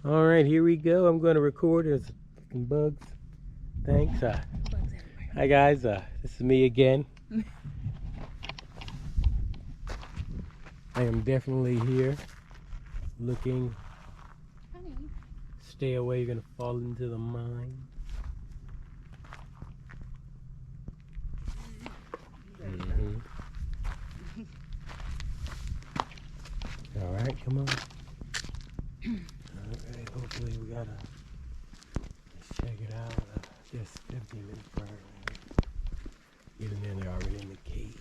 All right, here we go. I'm going to record. There's some bugs. Thanks. Hi guys. This is me again. I am definitely here looking. Honey. Stay away. You're gonna fall into the mine. All right, come on. Okay, hopefully we gotta let's check it out. Just 15 minutes prior. Get in there, they're already in the cave.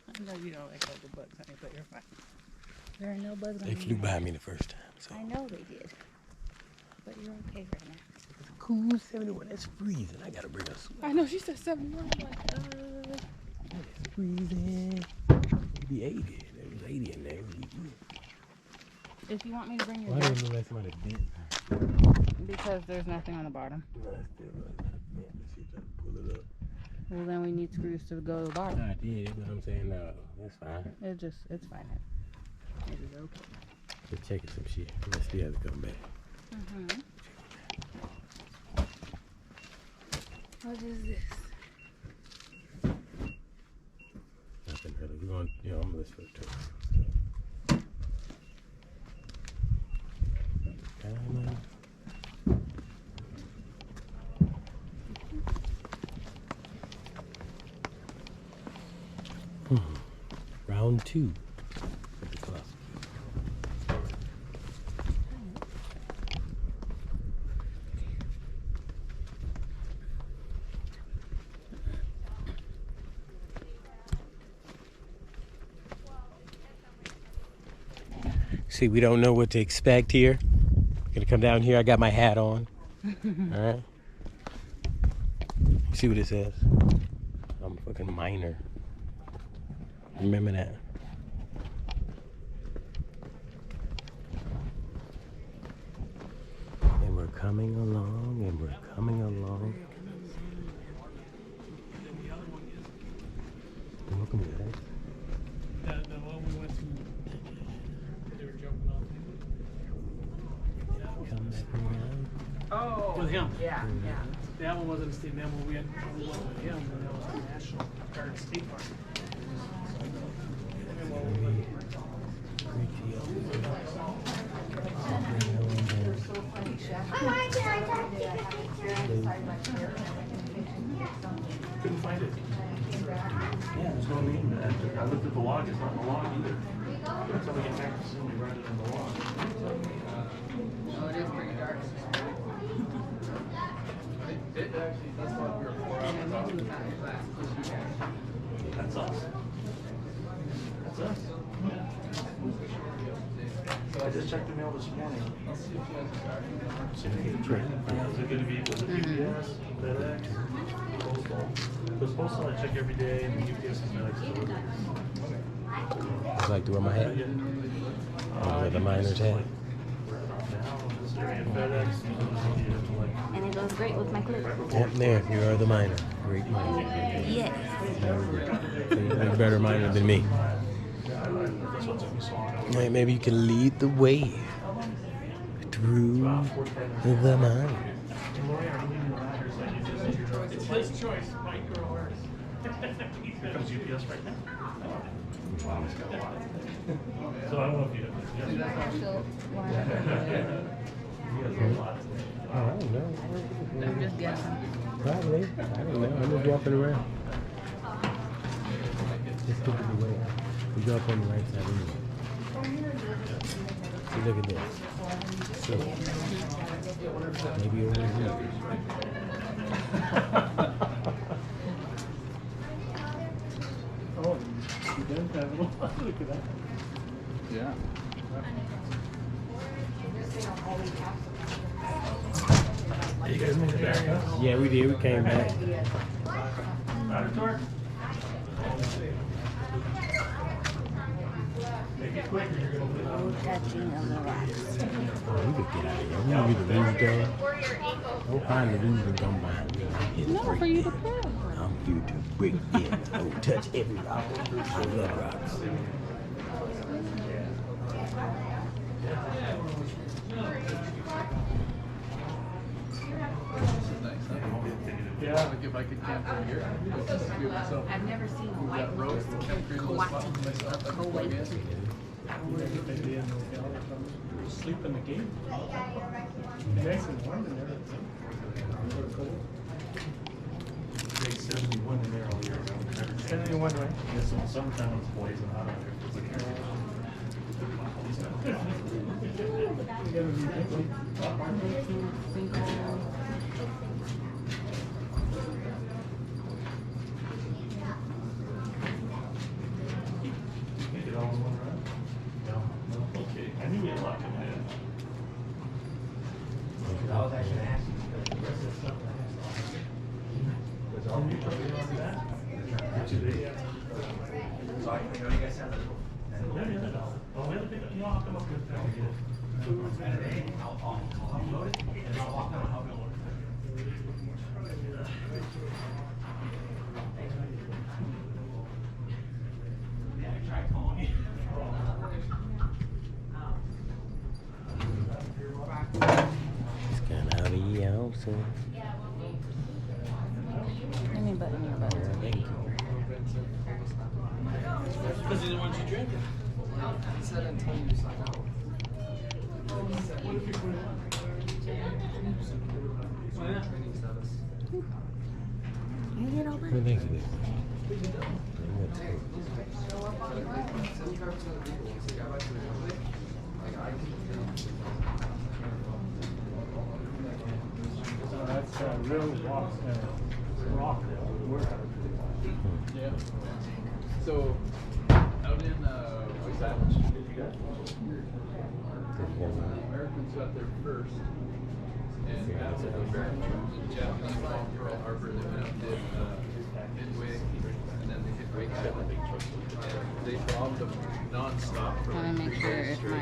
I know you don't like all the bugs, honey, but you're fine. There are no bugs on They flew by me the first time. So. I know they did. But you're okay right now. It's cool 71. It's freezing. I gotta bring us. I know she said 71. I'm like, It's freezing. It'd be 80. There was 80 in there. If you want me to bring your Why dress, don't you let somebody dip? because there's nothing on the bottom. No, that's still right. Let's see if I can pull it up. Well, then we need screws to go to the bottom. I did, but I'm saying no. That's fine. It's fine. It is okay. Just checking some shit. Let's see how they come back. Mm-hmm. What is this? Nothing really. We're going, I'm gonna listen for the tour. Round 2 of the Colossal Cave. See, we don't know what to expect here. Gonna come down here. I got my hat on. All right. See what it says? I'm a fucking miner. Remember that. And we're coming along, and we're coming along. Welcome, guys. The one we went to, they were jumping off. Come back around. Oh, with him. Yeah, yeah. That one wasn't a state. That one we went with him, but that was the National Guard State Park. Couldn't find it. Yeah, there's no name. I looked at the log. It's not in the log either. That's how we get back to see we run it in the log. Oh, it is pretty dark. That's us. That's us. So I just checked the mail this morning. I'll see if she has a card. Is it going to be UPS, FedEx, Postal? Because Postal I check every day, and the UPS is FedEx delivery. I'd like to wear my hat. With the miner's hat. And it goes great with my clip. Yep, there. You are the miner. Great miner. Yes. You're a better miner than me. Right, maybe you can lead the way through the mine. It's his choice, Mike or ours. Here comes UPS right now. So I don't know if you I don't know. I'm just guessing. Probably. I don't know. I'm just walking around. Just look at the way. We go up on the right side anyway. See, look at this. So, maybe over here. Oh, you did have a look at that. Yeah. You guys made it back, huh? Yeah, we did. We came back. Auditor? Make it quick or you're going to No touching of the rocks. Oh, we could get out of here. We can get the roof done. Go find the roof and come behind me. No, for you to pull. I'm here to break it. Don't touch every rock. I love rocks. Yeah, like if I could camp from here, just give myself. I've never seen a That white road rose to camp green little spot for myself. I can plug in. Sleep in the gate. Nice and warm in there. It's 71 in there all year round. 71, right? Yes, in the summertime it's blazing hot out there. It's like Make it all in one run? No. Okay, I knew we had a lot coming in. I was actually asking because the rest of the stuff was all new. So I know you guys have a little. Yeah, the other dollar. Oh, we have to pick up, I'll come up with that. Saturday, I'll load it and I'll walk down and I'll go. Yeah, try calling you. It's gonna be awesome. Let me button your button. Thank you. Because he didn't want you drinking. He said until you sign out. Training status. You get over? Who thinks of this? So that's real rock warehouse. Yeah. So, out in West Island, Americans got there first, and after the Americans, the Japanese bombed Pearl Harbor, they went up and did Midway, and then they hit Reykjavik. And they bombed them non-stop for I want to like make 3 sure days if straight. my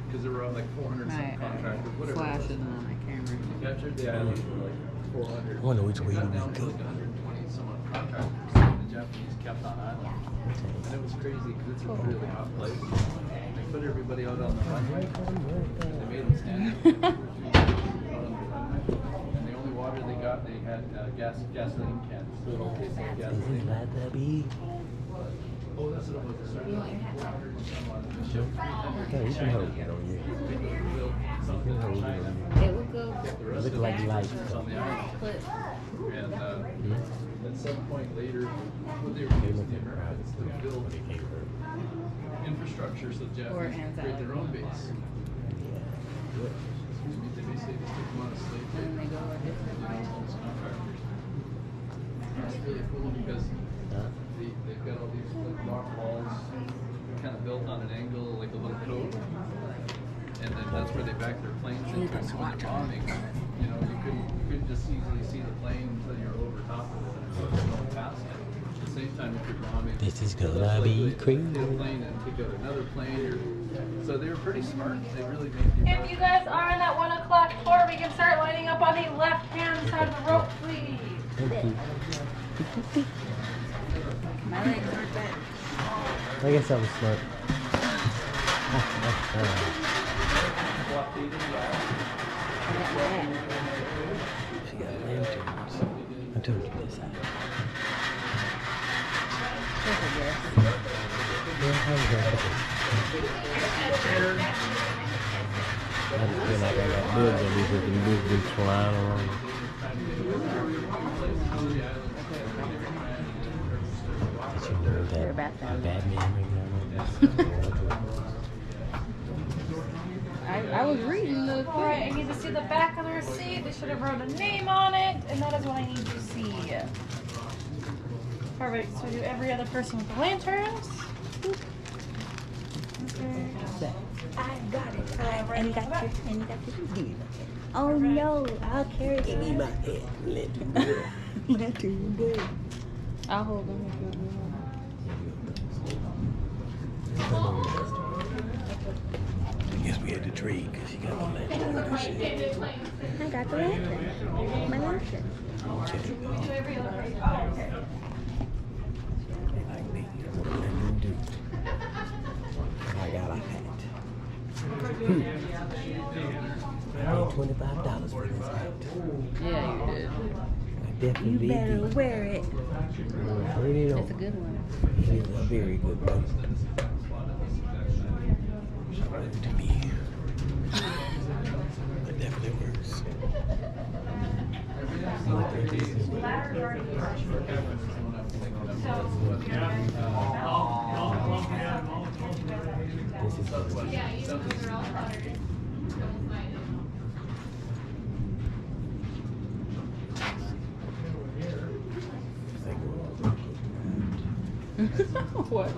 Because there were like 400 some contractors, whatever. flash isn't on my camera. They captured the island for like 400. I wonder which way Got you down would to go. like 120 some odd contractors. The Japanese kept on island. And it was crazy because it's a really hot place. They put everybody out on the runway. They made them stand out on the runway. And the only water they got, they had gasoline cans. So it all tasted like gasoline. Oh, that's what it was. It started at 400 some odd. The ship 300. Yeah, you can hold it on you. You can hold it on you. It will go. The rest Look of like the light. was on the island. Put. And Hmm? at some point later, when they were They using look the at crowd Americans to stuff, build but it can't hurt. infrastructure so the Or Japanese hands could create out. their own base. Yeah. They basically just took them on a slave And trade. they go a different You know, way. all those contractors. It's really cool because Huh? they've got all these like rock walls kind of built on an angle, like a little cove. And then that's where they back their planes in. So when they're bombing, you know, you couldn't just easily see the plane until you're over top of it and it's going past it. At the same time, if you're bombing, This is so gonna that's like be they crazy. hit a plane and pick out another plane. So they were pretty smart. They really made the If you guys are on that 1 o'clock tour, we can start lining up on the left-hand side of the rope, please. Thank you. My legs aren't that. I guess I was smart. She got lanterns. I told you this. Yeah, I was right. I just feel like I got bugs on these freaking bugs been flying around. Did you know They're that Batman. Batman ring I was reading the All right, I thing. need to see the back of the receipt. They should have wrote a name on it, and that is what I need to see. Perfect. So we do every other person with the lanterns. Okay. I got it. And you got your, give me my head. Oh no, I'll carry it. Give me my head, lantern. Lantern, good. I'll hold them if you want me to hold them. I guess we had to trade because she got the lantern and shit. I got the lantern. My lantern. We do every other person. They like me. That's what I'm gonna do. I got a hat. I paid $25 for this hat. Yeah, you did. I definitely You better did. wear it. Pretty It's a dope. good one. It is a very good one. To me. It definitely works. This is What?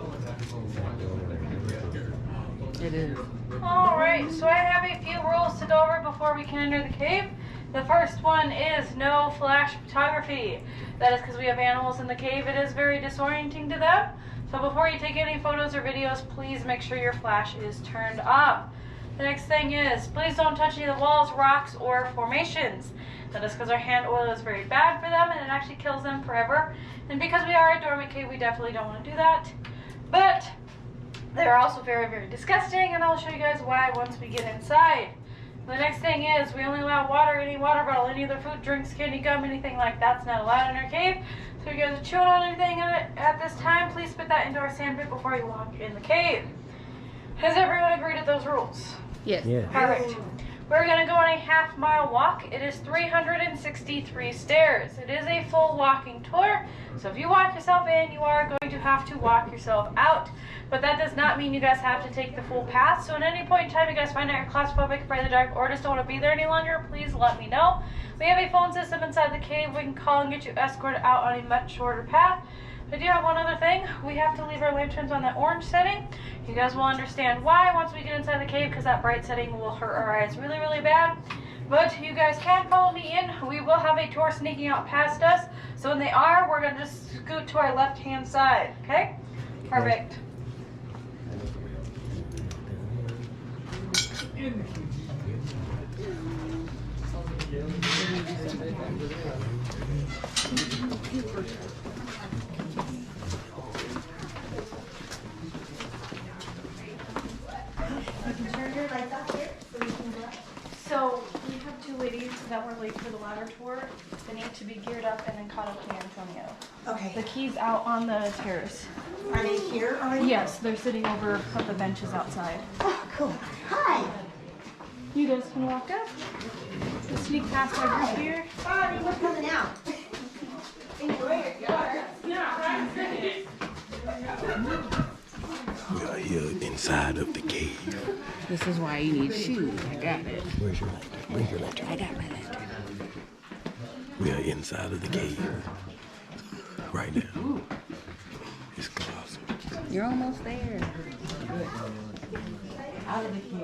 It is. Alright, so I have a few rules to go over before we can enter the cave. The first one is no flash photography. That is because we have animals in the cave. It is very disorienting to them. So before you take any photos or videos, please make sure your flash is turned off. The next thing is, please don't touch any of the walls, rocks, or formations. That is because our hand oil is very bad for them and it actually kills them forever. And because we are a dormant cave, we definitely don't want to do that. But they're also very, very disgusting, and I'll show you guys why once we get inside. The next thing is, we only allow water, any water bottle, any other food, drinks, candy, gum, anything like that's not allowed in our cave. So if you guys are chewing on anything at this time, please spit that into our sandpit before you walk in the cave. Has everyone agreed to those rules? Yes. yeah. Perfect. We're going to go on a half-mile walk. It is 363 stairs. It is a full walking tour. So if you walk yourself in, you are going to have to walk yourself out. But that does not mean you guys have to take the full path. So at any point in time you guys find out you're claustrophobic, afraid of the dark, or just don't want to be there any longer, please let me know. We have a phone system inside the cave. We can call and get you escorted out on a much shorter path. I do have one other thing. We have to leave our lanterns on that orange setting. You guys will understand why once we get inside the cave, because that bright setting will hurt our eyes really, really bad. But you guys can follow me in. We will have a tour sneaking out past us. So when they are, we're going to just scoot to our left-hand side. Okay? Perfect. So we have two ladies that were late for the ladder tour. They need to be geared up and then caught up to Antonio. Okay. The key's out on the terrace. Are they here already? Yes, they're sitting over on the benches outside. Oh, cool. Hi. You guys can walk up. We'll sneak past our group here. Sorry, we're coming out. Enjoy it. We are here inside of the cave. This is why you need shoes. I got it. Where's your lantern? Where's your lantern? I got my lantern. We are inside of the cave right now. It's colossal. You're almost there. Out of the cave.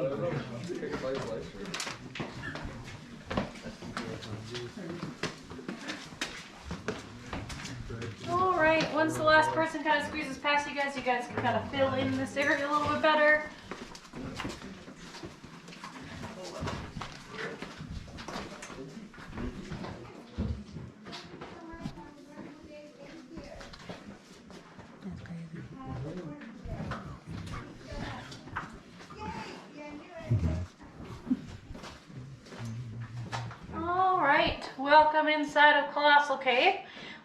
All right, once the last person kind of squeezes past you guys can kind of fill in this area a little bit better. That's crazy. All right, welcome inside of Colossal Cave.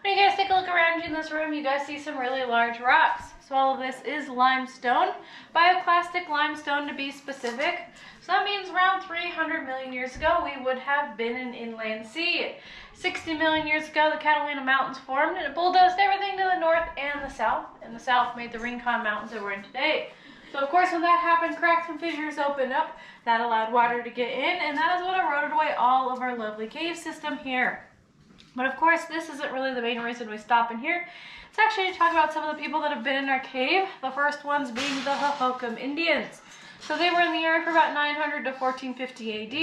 When you guys take a look around you in this room, you guys see some really large rocks. So all of this is limestone, bioclastic limestone to be specific. So that means around 300 million years ago, we would have been an inland sea. 60 million years ago, the Catalina Mountains formed and it bulldozed everything to the north and the south. And the south made the Rincon Mountains that we're in today. So of course when that happened, cracks and fissures opened up. That allowed water to get in, and that is what eroded away all of our lovely cave system here. But of course, this isn't really the main reason we stop in here. It's actually to talk about some of the people that have been in our cave. The first ones being the Hohokam Indians. So they were in the area for about 900 to 1450 AD.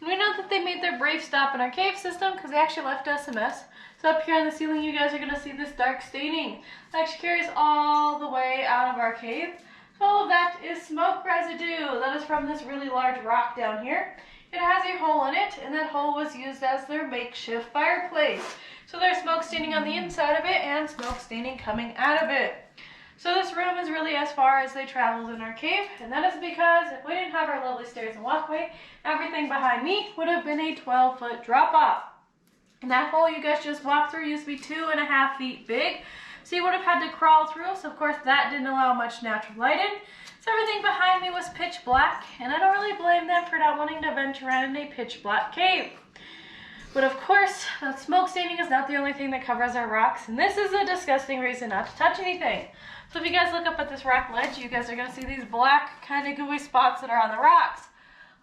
And we know that they made their brave stop in our cave system because they actually left us a mess. So up here on the ceiling, you guys are going to see this dark staining. That actually carries all the way out of our cave. So all of that is smoke residue. That is from this really large rock down here. It has a hole in it, and that hole was used as their makeshift fireplace. So there's smoke staining on the inside of it and smoke staining coming out of it. So this room is really as far as they traveled in our cave, and that is because if we didn't have our lovely stairs and walkway, everything behind me would have been a 12-foot drop off. And that hole you guys just walked through used to be 2.5 feet big, so you would have had to crawl through, so of course that didn't allow much natural light in. So everything behind me was pitch black, and I don't really blame them for not wanting to venture around in a pitch black cave. But of course, smoke staining is not the only thing that covers our rocks, and this is a disgusting reason not to touch anything. So if you guys look up at this rock ledge, you guys are going to see these black kind of gooey spots that are on the rocks.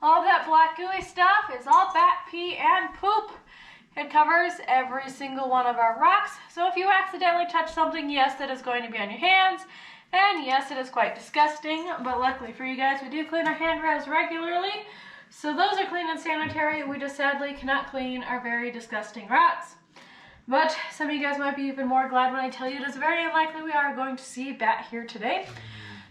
All that black gooey stuff is all bat pee and poop. It covers every single one of our rocks. So if you accidentally touch something, yes, that is going to be on your hands. And yes, it is quite disgusting. But luckily for you guys, we do clean our handrails regularly. So those are clean and sanitary. We just sadly cannot clean our very disgusting rocks. But some of you guys might be even more glad when I tell you it is very unlikely we are going to see a bat here today.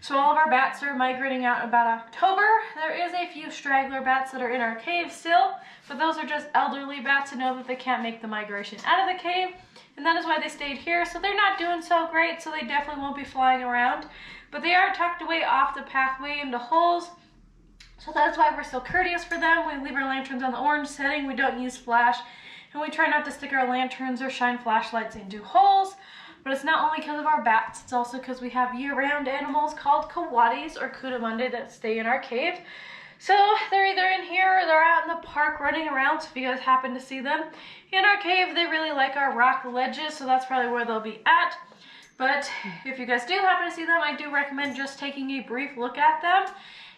So all of our bats are migrating out about October. There is a few straggler bats that are in our cave still, but those are just elderly bats who know that they can't make the migration out of the cave, and that is why they stayed here. So they're not doing so great, so they definitely won't be flying around, but they are tucked away off the pathway into holes. So that's why we're so courteous for them. We leave our lanterns on the orange setting, we don't use flash, and we try not to stick our lanterns or shine flashlights into holes. But it's not only because of our bats, it's also because we have year-round animals called coatis or coatimundi that stay in our cave. So they're either in here or they're out in the park running around, so if you guys happen to see them. In our cave, they really like our rock ledges, so that's probably where they'll be at. But if you guys do happen to see them, I do recommend just taking a brief look at them.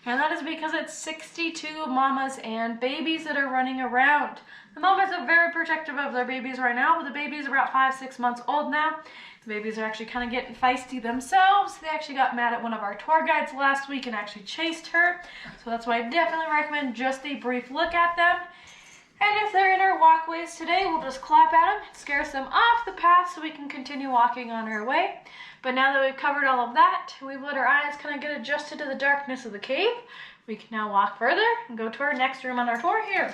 And that is because it's 62 mamas and babies that are running around. The mamas are very protective of their babies right now, but the babies are about 5-6 months old now. The babies are actually kind of getting feisty themselves. They actually got mad at one of our tour guides last week and actually chased her. So that's why I definitely recommend just a brief look at them. And if they're in our walkways today, we'll just clap at them, scare them off the path so we can continue walking on our way. But now that we've covered all of that, we've let our eyes kind of get adjusted to the darkness of the cave. We can now walk further and go to our next room on our tour here.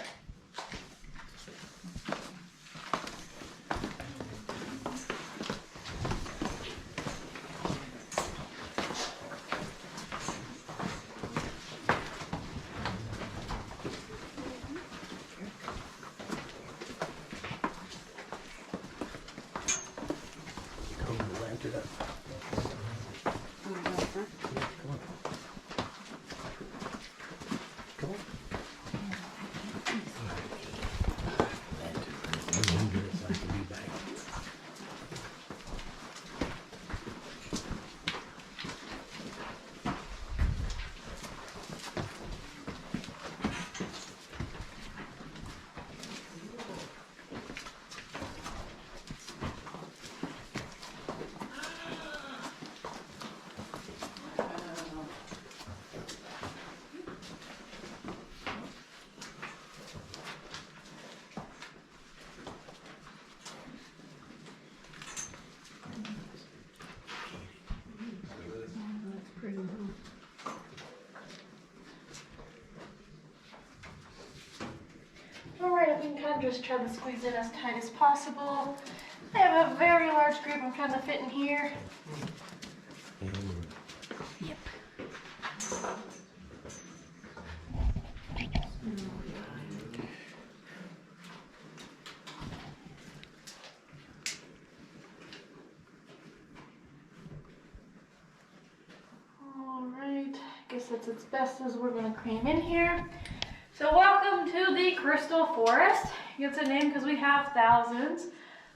Alright, I can kind of just try to squeeze in as tight as possible. I have a very large group I'm trying to fit in here. Yep. Alright, I guess that's as best as we're going to cram in here. So welcome to the Crystal Forest. It's a name because we have thousands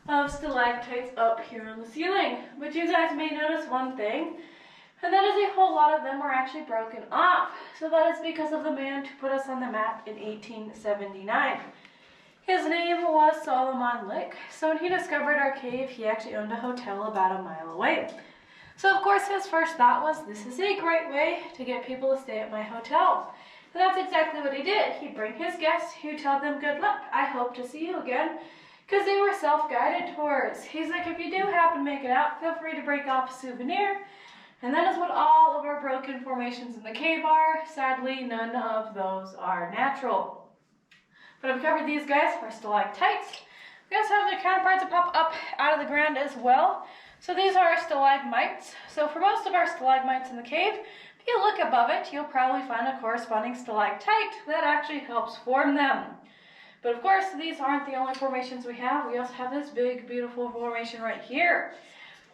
of stalactites up here on the ceiling. But you guys may notice one thing, and that is a whole lot of them were actually broken off. So that is because of the man who put us on the map in 1879. His name was Solomon Lick. So when he discovered our cave, he actually owned a hotel about a mile away. So of course his first thought was, this is a great way to get people to stay at my hotel. And that's exactly what he did. He'd bring his guests, he'd tell them good luck, I hope to see you again, because they were self-guided tours. He's like, if you do happen to make it out, feel free to break off a souvenir. And that is what all of our broken formations in the cave are. Sadly, none of those are natural. But I've covered these guys for stalactites. We also have their counterparts that pop up out of the ground as well. So these are our stalagmites. So for most of our stalagmites in the cave, if you look above it, you'll probably find a corresponding stalactite that actually helps form them. But of course, these aren't the only formations we have. We also have this big, beautiful formation right here.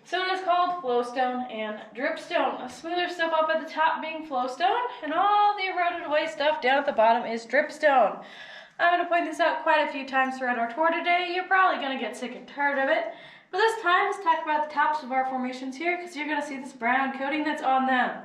So it is called flowstone and dripstone. The smoother stuff up at the top being flowstone, and all the eroded away stuff down at the bottom is dripstone. I'm going to point this out quite a few times throughout our tour today. You're probably going to get sick and tired of it. But this time, let's talk about the tops of our formations here, because you're going to see this brown coating that's on them.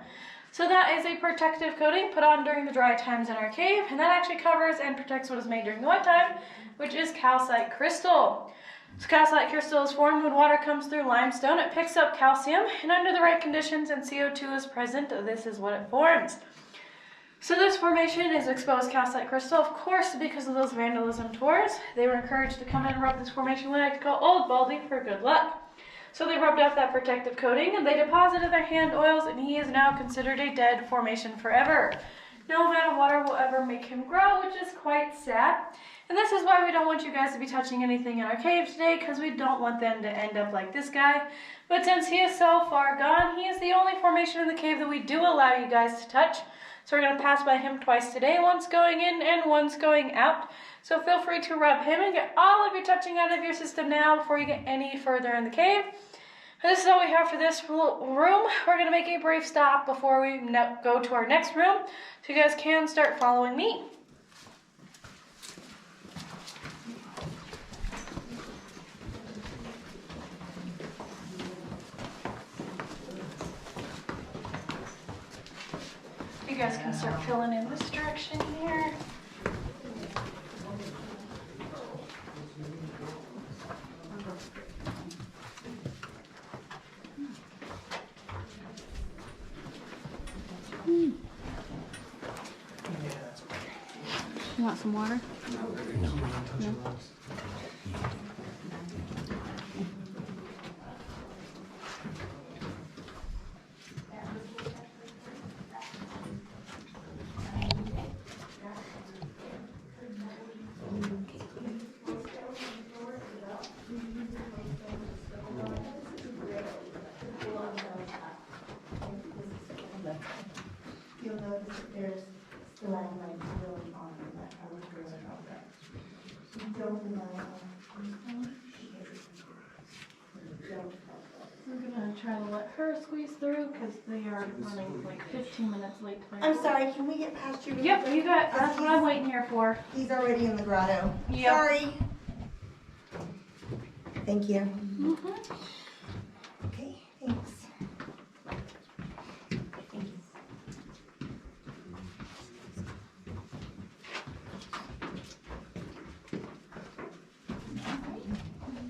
So that is a protective coating put on during the dry times in our cave, and that actually covers and protects what is made during the wet time, which is calcite crystal. So calcite crystal is formed when water comes through limestone. It picks up calcium, and under the right conditions and CO2 is present, this is what it forms. So this formation is exposed calcite crystal, of course, because of those vandalism tours. They were encouraged to come in and rub this formation we like to call Old Baldy for good luck. So they rubbed off that protective coating and they deposited their hand oils, and he is now considered a dead formation forever. No amount of water will ever make him grow, which is quite sad. And this is why we don't want you guys to be touching anything in our cave today, because we don't want them to end up like this guy. But since he is so far gone, he is the only formation in the cave that we do allow you guys to touch. So we're going to pass by him twice today, once going in and once going out. So feel free to rub him and get all of your touching out of your system now before you get any further in the cave. And this is all we have for this room. We're going to make a brief stop before we go to our next room, so you guys can start following me. You guys can start filling in this direction here. You want some water? No. No? You'll notice that there's stalagmites really on that. I was really about that. You don't deny We're gonna try to let her squeeze through because they are running like 15 minutes late. I'm sorry, can we get past you? Yep, you got. That's what I'm waiting here for. He's already in the grotto. Yep. Sorry. Thank you. Mm-hmm. Okay, thanks. Thank you.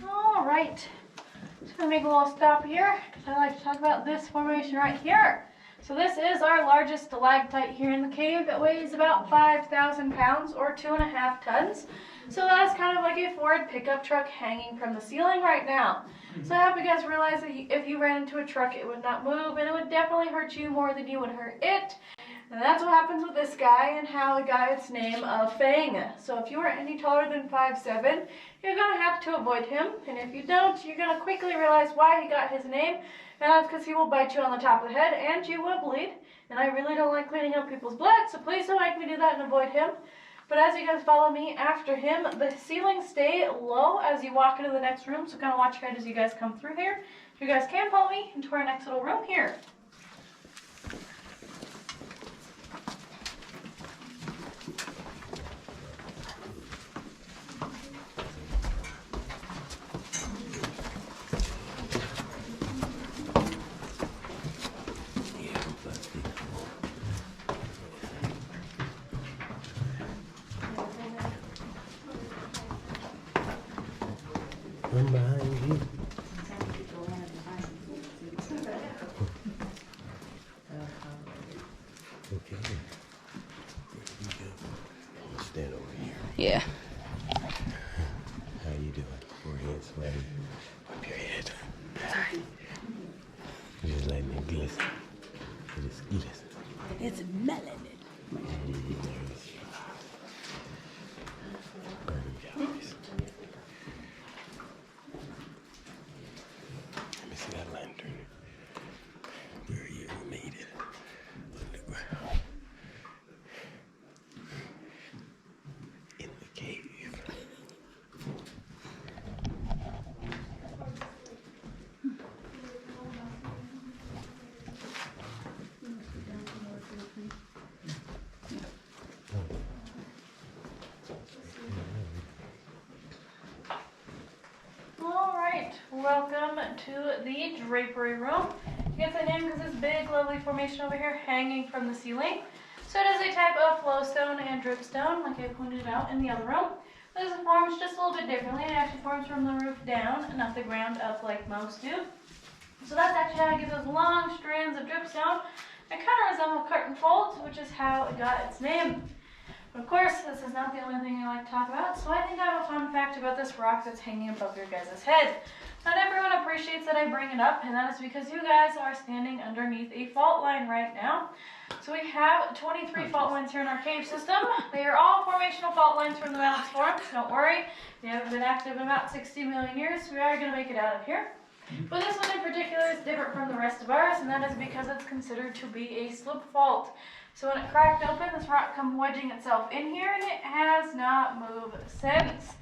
All right. Just gonna make a little stop here because I like to talk about this formation right here. So this is our largest stalactite here in the cave. It weighs about 5,000 pounds or 2.5 tons. So that's kind of like a Ford pickup truck hanging from the ceiling right now. So I hope you guys realize that if you ran into a truck, it would not move, and it would definitely hurt you more than you would hurt it. And that's what happens with this guy, and how it got its name of Fang. So if you are any taller than 5'7", you're going to have to avoid him. And if you don't, you're going to quickly realize why he got his name. And that's because he will bite you on the top of the head, and you will bleed. And I really don't like cleaning up people's blood, so please don't make me do that and avoid him. But as you guys follow me after him, the ceilings stay low as you walk into the next room. So kind of watch your head as you guys come through here. You guys can follow me into our next little room here. Run behind you. Okay. There you go. Stand over here. Yeah. How you doing? Forehead sweaty. Up your head. Sorry. Just letting it glisten. Just glisten. It's melanin. to the drapery room. You get that name because this big, lovely formation over here hanging from the ceiling. So it is a type of flowstone and dripstone, like I pointed out in the other room. This forms just a little bit differently. It actually forms from the roof down, and not the ground up like most do. So that's actually how I get those long strands of dripstone. It kind of resemble curtain folds, which is how it got its name. But of course, this is not the only thing I like to talk about, so I think I have a fun fact about this rock that's hanging above your guys' head. Not everyone appreciates that I bring it up, and that is because you guys are standing underneath a fault line right now. So we have 23 fault lines here in our cave system. They are all formational fault lines from the mountains formed. Don't worry, they haven't been active in about 60 million years, so we are going to make it out of here. But this one in particular is different from the rest of ours, and that is because it's considered to be a slip fault. So when it cracked open, this rock come wedging itself in here, and it has not moved since.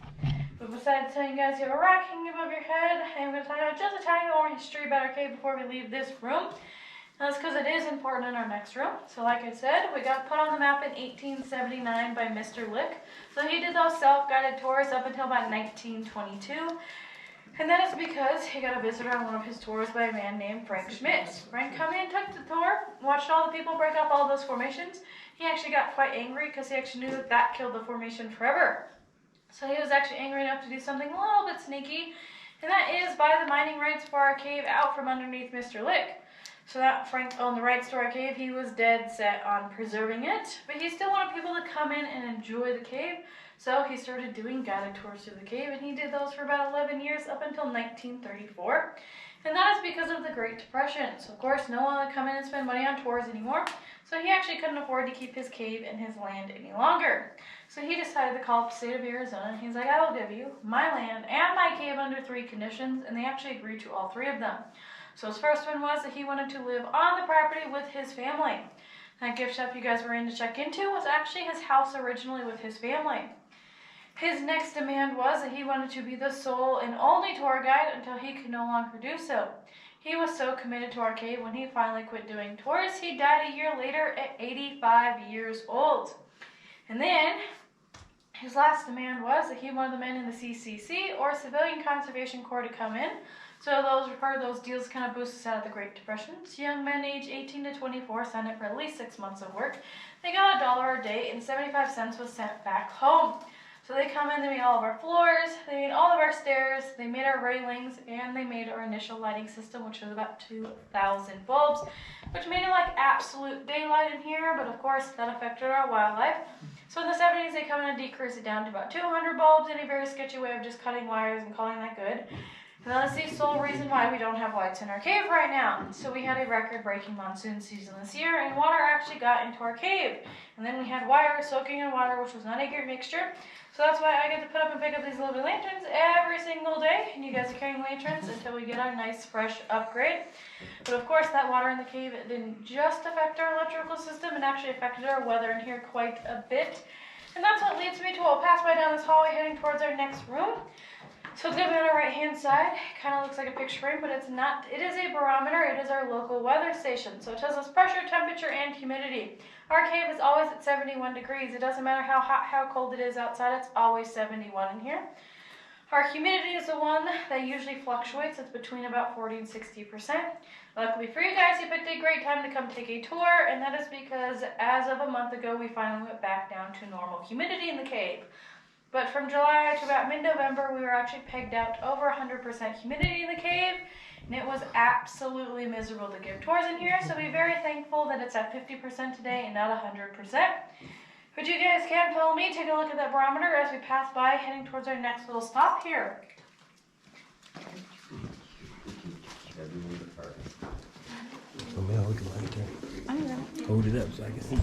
But besides telling you guys you have a rock hanging above your head, I'm going to tell you just a tiny little more history about our cave before we leave this room. That's because it is important in our next room. So like I said, we got put on the map in 1879 by Mr. Lick. So he did those self-guided tours up until about 1922. And that is because he got a visitor on one of his tours by a man named Frank Schmidt. Frank come in, took the tour, watched all the people break up all those formations. He actually got quite angry because he actually knew that that killed the formation forever. So he was actually angry enough to do something a little bit sneaky, and that is buy the mining rights for our cave out from underneath Mr. Lick. So that Frank owned the rights to our cave, he was dead set on preserving it, but he still wanted people to come in and enjoy the cave. So he started doing guided tours through the cave, and he did those for about 11 years up until 1934. And that is because of the Great Depression. So of course, no one would come in and spend money on tours anymore. So he actually couldn't afford to keep his cave and his land any longer. So he decided to call up the state of Arizona, and he's like, I will give you my land and my cave under 3 conditions, and they actually agreed to all 3 of them. So his first one was that he wanted to live on the property with his family. That gift shop you guys were in to check into was actually his house originally with his family. His next demand was that he wanted to be the sole and only tour guide until he could no longer do so. He was so committed to our cave when he finally quit doing tours, he died a year later at 85 years old. And then his last demand was that he wanted the men in the CCC or Civilian Conservation Corps to come in. So those were part of those deals kind of boost us out of the Great Depression. So young men aged 18 to 24 signed up for at least 6 months of work. They got $1 a day and 75 cents was sent back home. So they come in, they made all of our floors, they made all of our stairs, they made our railings, and they made our initial lighting system, which was about 2,000 bulbs, which made it like absolute daylight in here, but of course that affected our wildlife. So in the 70s, they come in and decrease it down to about 200 bulbs in a very sketchy way of just cutting wires and calling that good. And that's the sole reason why we don't have lights in our cave right now. So we had a record-breaking monsoon season this year, and water actually got into our cave. And then we had wire soaking in water, which was not a great mixture. So that's why I get to put up and pick up these lovely lanterns every single day. And you guys are carrying lanterns until we get our nice, fresh upgrade. But of course, that water in the cave didn't just affect our electrical system, it actually affected our weather in here quite a bit. And that's what leads me to, we'll pass by down this hallway heading towards our next room. So it's going to be on our right hand side. It kind of looks like a picture frame, but it's not. It is a barometer. It is our local weather station. So it tells us pressure, temperature, and humidity. Our cave is always at 71 degrees. It doesn't matter how hot, how cold it is outside. It's always 71 in here. Our humidity is the one that usually fluctuates. It's between about 40 and 60%. Luckily for you guys, you picked a great time to come take a tour, and that is because as of a month ago, we finally went back down to normal humidity in the cave. But from July to about mid-November, we were actually pegged out over 100% humidity in the cave, and it was absolutely miserable to give tours in here, so we're very thankful that it's at 50% today and not 100%. But you guys can follow me, take a look at that barometer as we pass by, heading towards our next little stop here. Want me to hold the lantern? Hold it up so I can see.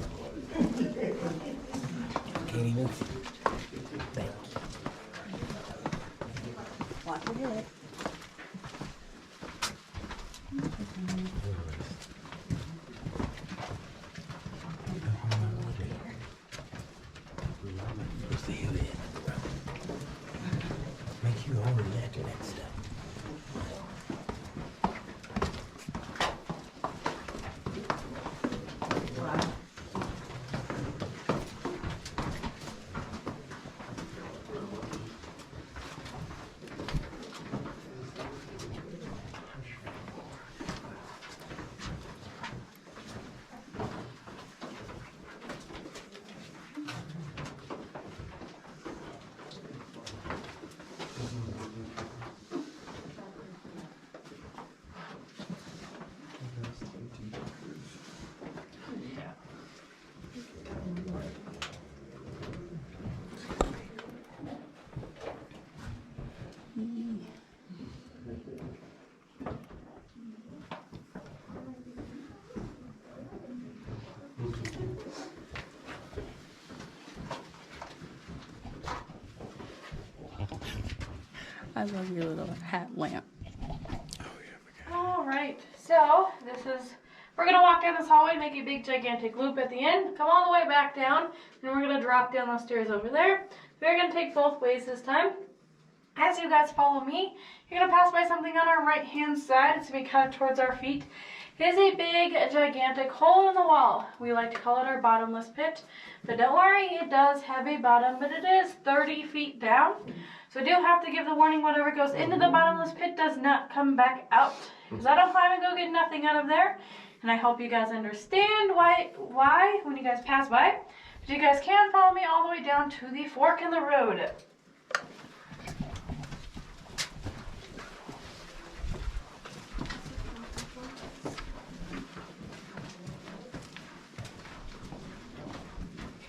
Can't even see. Thank you. Watch your head. What's the hell is it? Make you hold the lantern and stuff. I love your little hat lamp. All right, so we're gonna walk down this hallway, make a big gigantic loop at the end, come all the way back down, and we're gonna drop down those stairs over there. We're gonna take both ways this time. As you guys follow me, you're gonna pass by something on our right hand side. It's gonna be kind of towards our feet. It is a big, gigantic hole in the wall. We like to call it our bottomless pit, but don't worry, it does have a bottom, but it is 30 feet down. So I do have to give the warning, whatever goes into the bottomless pit does not come back out. Because I don't plan to go get nothing out of there. And I hope you guys understand why when you guys pass by. But you guys can follow me all the way down to the fork in the road.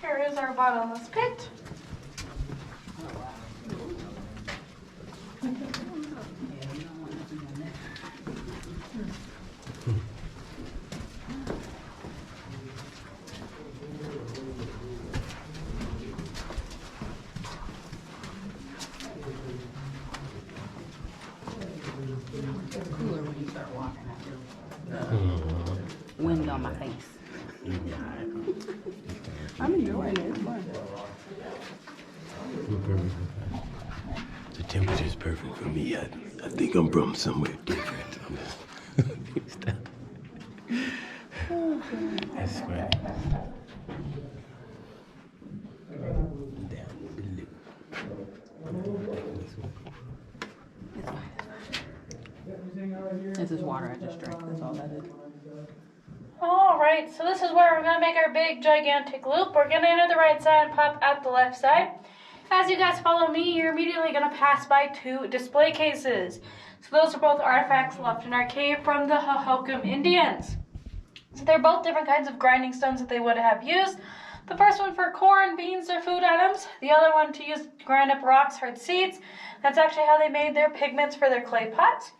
Here is our bottomless pit. Cooler when you start walking out. Wind on my face. I'm enjoying it. It's fun. The temperature's perfect for me. I think I'm from somewhere different. That's funny. Down below. This is water I just drank. That's all that is. Alright, so this is where we're going to make our big gigantic loop. We're going to enter the right side and pop out the left side. As you guys follow me, you're immediately going to pass by 2 display cases. So those are both artifacts left in our cave from the Hohokam Indians. So they're both different kinds of grinding stones that they would have used. The first one for corn, beans, or food items. The other one to use to grind up rocks, hard seeds. That's actually how they made their pigments for their clay pots.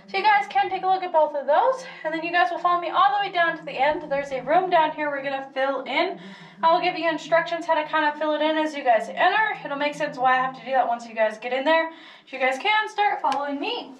So you guys can take a look at both of those, and then you guys will follow me all the way down to the end. There's a room down here we're going to fill in. I will give you instructions how to kind of fill it in as you guys enter. It'll make sense why I have to do that once you guys get in there. So you guys can start following me.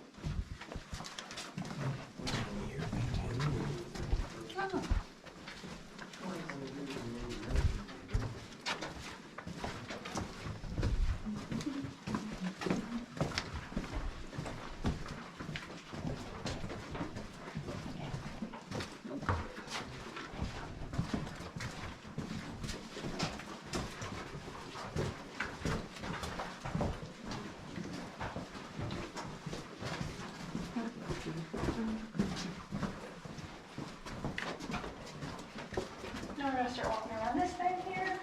Now we're going to start walking around this side here.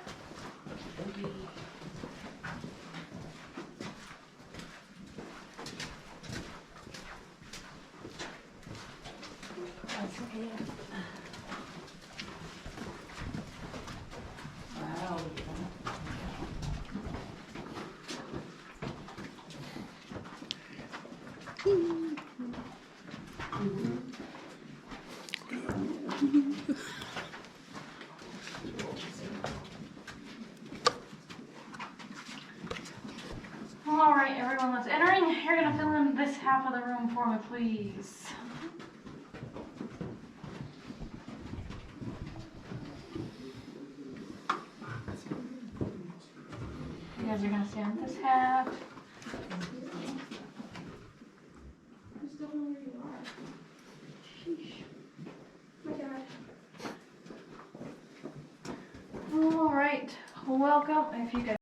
All right, everyone that's entering, you're going to fill in this half of the room for me, please. You guys are going to stay on this half. I just don't know where you are. Sheesh. Oh my God. All right, welcome. If you guys